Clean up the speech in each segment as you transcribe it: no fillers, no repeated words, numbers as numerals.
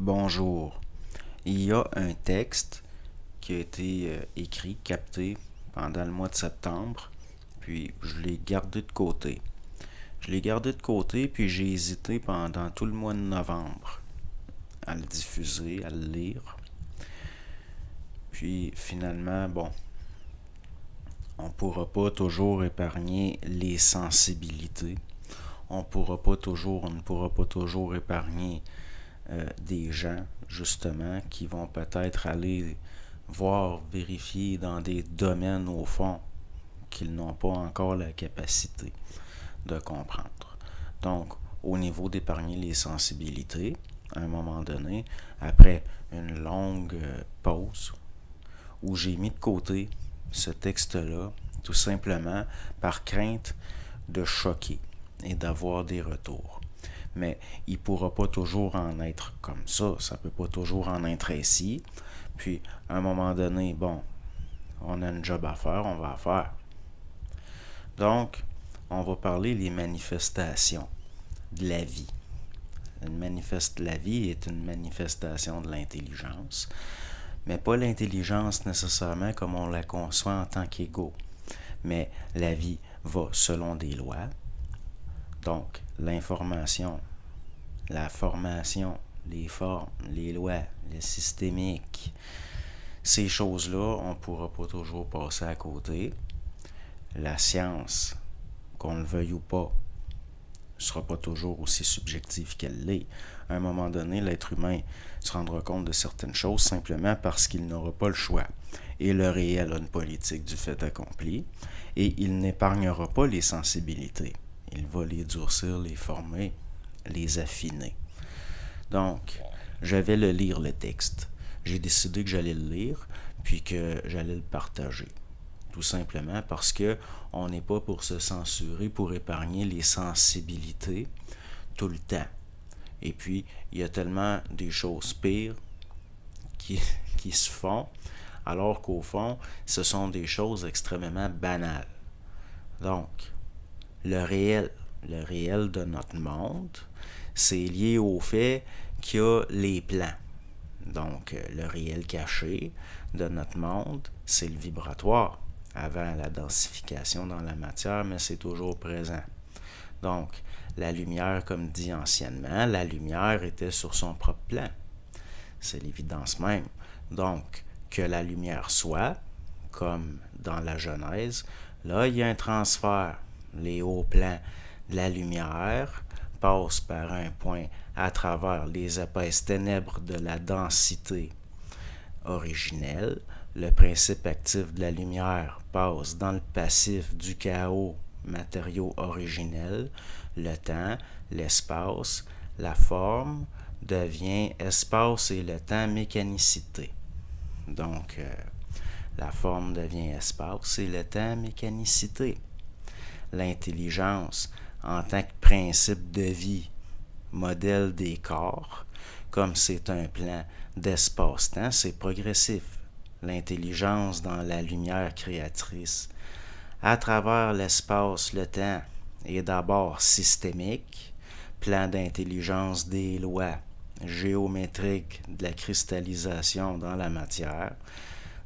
Bonjour. Il y a un texte qui a été écrit, capté pendant le mois de septembre, puis je l'ai gardé de côté. Puis j'ai hésité pendant tout le mois de novembre à le diffuser, à le lire. Puis finalement, on ne pourra pas toujours épargner les sensibilités. On ne pourra pas toujours épargner des gens, justement, qui vont peut-être aller voir, vérifier dans des domaines, au fond, qu'ils n'ont pas encore la capacité de comprendre. Donc, au niveau d'épargner les sensibilités, à un moment donné, après une longue pause, où j'ai mis de côté ce texte-là, tout simplement par crainte de choquer et d'avoir des retours. Mais il ne pourra pas toujours en être comme ça ne peut pas toujours en être ainsi. Puis, à un moment donné, on a un job à faire, on va la faire. Donc, on va parler des manifestations de la vie. La vie est une manifestation de l'intelligence, mais pas l'intelligence nécessairement comme on la conçoit en tant qu'ego. Mais la vie va selon des lois. Donc, l'information, la formation, les formes, les lois, le systémique, ces choses-là, on ne pourra pas toujours passer à côté. La science, qu'on le veuille ou pas, ne sera pas toujours aussi subjective qu'elle l'est. À un moment donné, l'être humain se rendra compte de certaines choses simplement parce qu'il n'aura pas le choix. Et le réel a une politique du fait accompli, et il n'épargnera pas les sensibilités. Il va les durcir, les former, les affiner. Donc, je vais le lire, le texte. J'ai décidé que j'allais le lire, puis que j'allais le partager. Tout simplement parce que on n'est pas pour se censurer, pour épargner les sensibilités tout le temps. Et puis, il y a tellement des choses pires qui se font, alors qu'au fond, ce sont des choses extrêmement banales. Donc, le réel de notre monde, c'est lié au fait qu'il y a les plans. Donc, le réel caché de notre monde, c'est le vibratoire, avant la densification dans la matière, mais c'est toujours présent. Donc, la lumière, comme dit anciennement, la lumière était sur son propre plan. C'est l'évidence même. Donc, que la lumière soit, comme dans la Genèse, là, il y a un transfert. Les hauts plans de la lumière passent par un point à travers les épaisses ténèbres de la densité originelle. Le principe actif de la lumière passe dans le passif du chaos matériau originel. Le temps, l'espace, la forme devient espace et le temps mécanicité. Donc, la forme devient espace et le temps mécanicité. L'intelligence, en tant que principe de vie, modèle des corps, comme c'est un plan d'espace-temps, c'est progressif. L'intelligence dans la lumière créatrice, à travers l'espace, le temps, est d'abord systémique, plan d'intelligence des lois géométriques de la cristallisation dans la matière.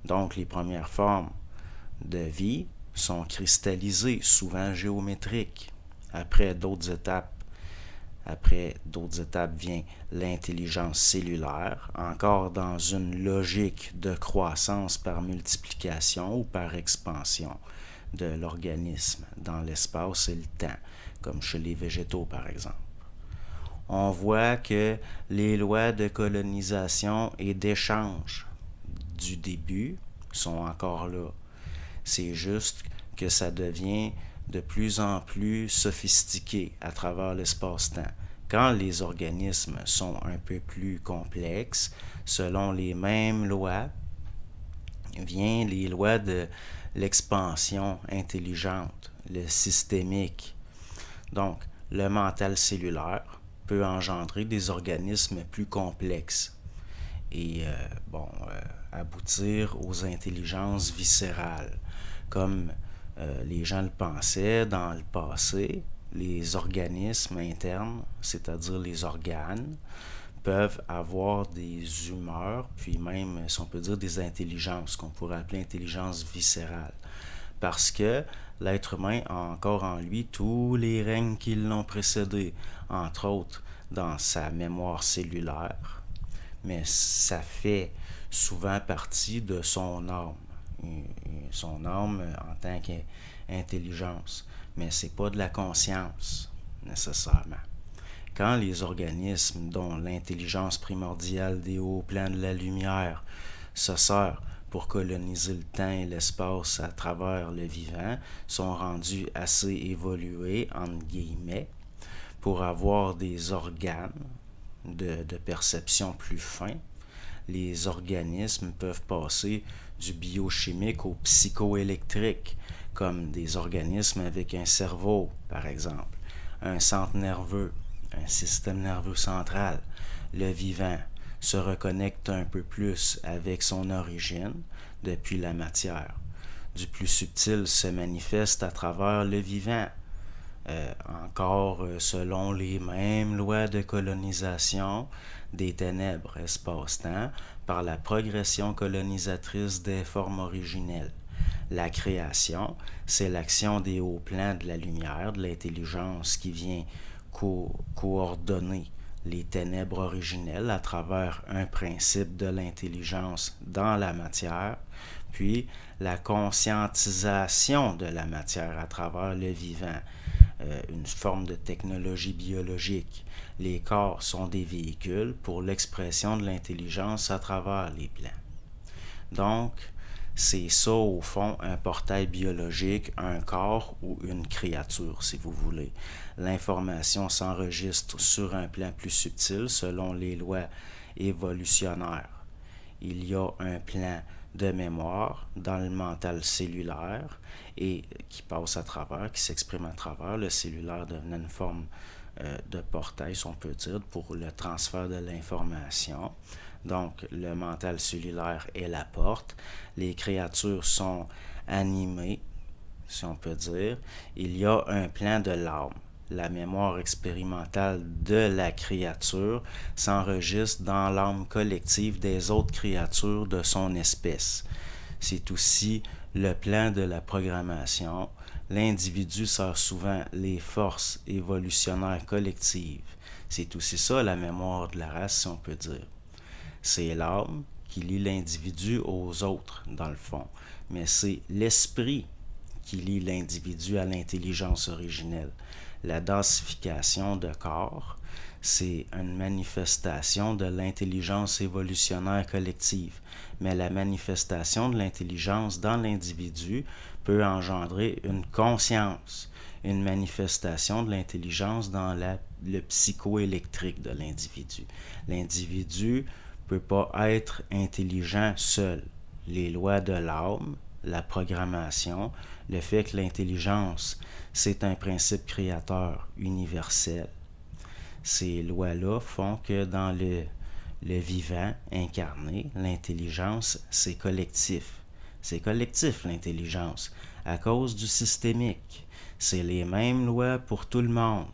Donc, les premières formes de vie sont cristallisées, souvent géométriques. Après d'autres étapes vient l'intelligence cellulaire, encore dans une logique de croissance par multiplication ou par expansion de l'organisme dans l'espace et le temps, comme chez les végétaux par exemple. On voit que les lois de colonisation et d'échange du début sont encore là. C'est juste que ça devient de plus en plus sophistiqué à travers l'espace-temps. Quand les organismes sont un peu plus complexes, selon les mêmes lois, viennent les lois de l'expansion intelligente, le systémique. Donc, le mental cellulaire peut engendrer des organismes plus complexes et aboutir aux intelligences viscérales, comme les gens le pensaient dans le passé. Les organismes internes, c'est-à-dire les organes, peuvent avoir des humeurs, puis même, si on peut dire, des intelligences, qu'on pourrait appeler intelligence viscérale. Parce que l'être humain a encore en lui tous les règnes qui l'ont précédé, entre autres dans sa mémoire cellulaire, mais ça fait souvent partie de son âme. Son âme en tant qu'intelligence, mais c'est pas de la conscience nécessairement. Quand les organismes dont l'intelligence primordiale des hauts plans de la lumière se sert pour coloniser le temps et l'espace à travers le vivant sont rendus assez évolués, entre guillemets, pour avoir des organes de perception plus fins, les organismes peuvent passer du biochimique au psychoélectrique, comme des organismes avec un cerveau, par exemple, un centre nerveux, un système nerveux central. Le vivant se reconnecte un peu plus avec son origine depuis la matière. Du plus subtil se manifeste à travers le vivant, encore selon les mêmes lois de colonisation des ténèbres espace-temps par la progression colonisatrice des formes originelles. La création, c'est l'action des hauts plans de la lumière, de l'intelligence qui vient coordonner les ténèbres originelles à travers un principe de l'intelligence dans la matière, puis la conscientisation de la matière à travers le vivant, une forme de technologie biologique. Les corps sont des véhicules pour l'expression de l'intelligence à travers les plans. Donc, c'est ça au fond un portail biologique, un corps ou une créature si vous voulez. L'information s'enregistre sur un plan plus subtil selon les lois évolutionnaires. Il y a un plan de mémoire dans le mental cellulaire et qui passe à travers, qui s'exprime à travers. Le cellulaire devenant une forme de portail, si on peut dire, pour le transfert de l'information. Donc, le mental cellulaire est la porte. Les créatures sont animées, si on peut dire. Il y a un plan de l'âme. La mémoire expérimentale de la créature s'enregistre dans l'âme collective des autres créatures de son espèce. C'est aussi le plan de la programmation. L'individu sert souvent les forces évolutionnaires collectives. C'est aussi ça la mémoire de la race, si on peut dire. C'est l'âme qui lie l'individu aux autres, dans le fond. Mais c'est l'esprit qui lie l'individu à l'intelligence originelle. La densification de corps, c'est une manifestation de l'intelligence évolutionnaire collective. Mais la manifestation de l'intelligence dans l'individu peut engendrer une conscience, une manifestation de l'intelligence dans le psychoélectrique de l'individu. L'individu ne peut pas être intelligent seul. Les lois de l'âme, la programmation, le fait que l'intelligence, c'est un principe créateur universel. Ces lois-là font que dans le vivant incarné, l'intelligence, c'est collectif. C'est collectif, l'intelligence, à cause du systémique. C'est les mêmes lois pour tout le monde,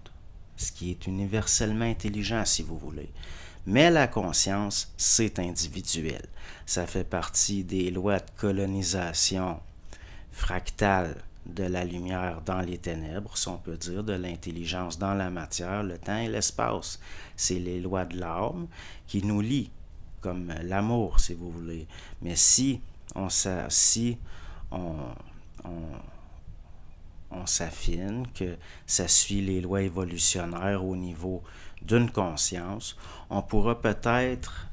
ce qui est universellement intelligent, si vous voulez. Mais la conscience, c'est individuel. Ça fait partie des lois de colonisation fractale de la lumière dans les ténèbres, si on peut dire, de l'intelligence dans la matière, le temps et l'espace. C'est les lois de l'âme qui nous lient, comme l'amour, si vous voulez. Mais si on s'affine, que ça suit les lois évolutionnaires au niveau d'une conscience, on pourra peut-être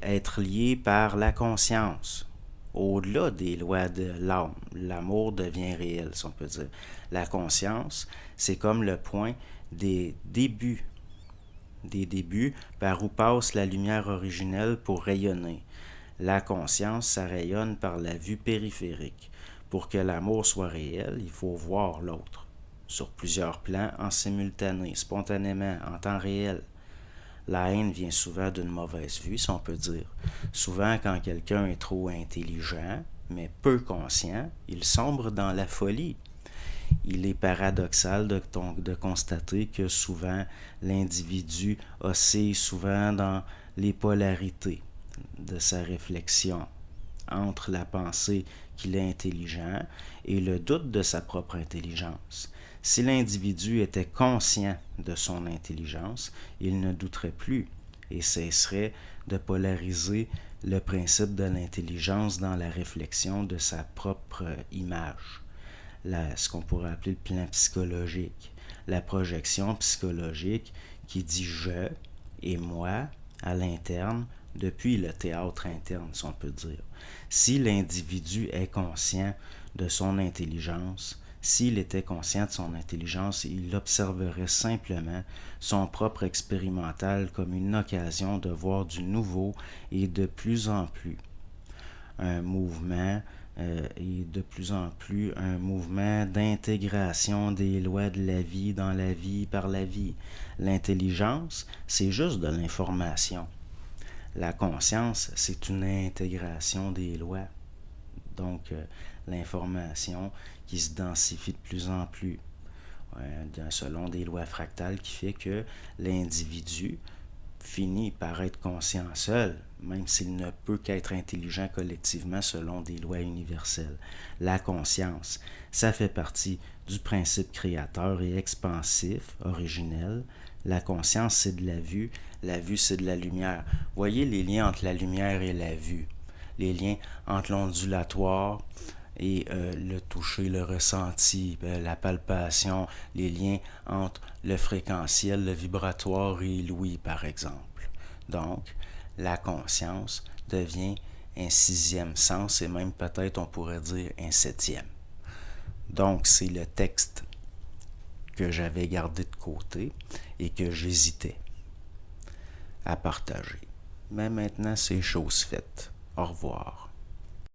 être lié par la conscience. Au-delà des lois de l'âme, l'amour devient réel, si on peut dire. La conscience, c'est comme le point des débuts par où passe la lumière originelle pour rayonner. La conscience, ça rayonne par la vue périphérique. Pour que l'amour soit réel, il faut voir l'autre, sur plusieurs plans, en simultané, spontanément, en temps réel. La haine vient souvent d'une mauvaise vue, si on peut dire. Souvent, quand quelqu'un est trop intelligent, mais peu conscient, il sombre dans la folie. Il est paradoxal de constater que souvent l'individu oscille souvent dans les polarités de sa réflexion entre la pensée qu'il est intelligent et le doute de sa propre intelligence. Si l'individu était conscient de son intelligence, il ne douterait plus et cesserait de polariser le principe de l'intelligence dans la réflexion de sa propre image. Ce qu'on pourrait appeler le plan psychologique, la projection psychologique qui dit je et moi à l'interne depuis le théâtre interne, si on peut dire. Si l'individu est conscient de son intelligence, s'il était conscient de son intelligence, il observerait simplement son propre expérimental comme une occasion de voir du nouveau et de plus en plus un mouvement un mouvement d'intégration des lois de la vie dans la vie par la vie. L'intelligence, c'est juste de l'information. La conscience, c'est une intégration des lois. Donc, l'information qui se densifie de plus en plus, selon des lois fractales, qui fait que l'individu finit par être conscient seul, même s'il ne peut qu'être intelligent collectivement selon des lois universelles. La conscience, ça fait partie du principe créateur et expansif, originel. La conscience, c'est de la vue c'est de la lumière. Voyez les liens entre la lumière et la vue, les liens entre l'ondulatoire et le toucher, le ressenti, la palpation, les liens entre le fréquentiel, le vibratoire et l'ouïe, par exemple. Donc, la conscience devient un sixième sens et même peut-être on pourrait dire un septième. Donc, c'est le texte que j'avais gardé de côté et que j'hésitais à partager. Mais maintenant, c'est chose faite. Au revoir.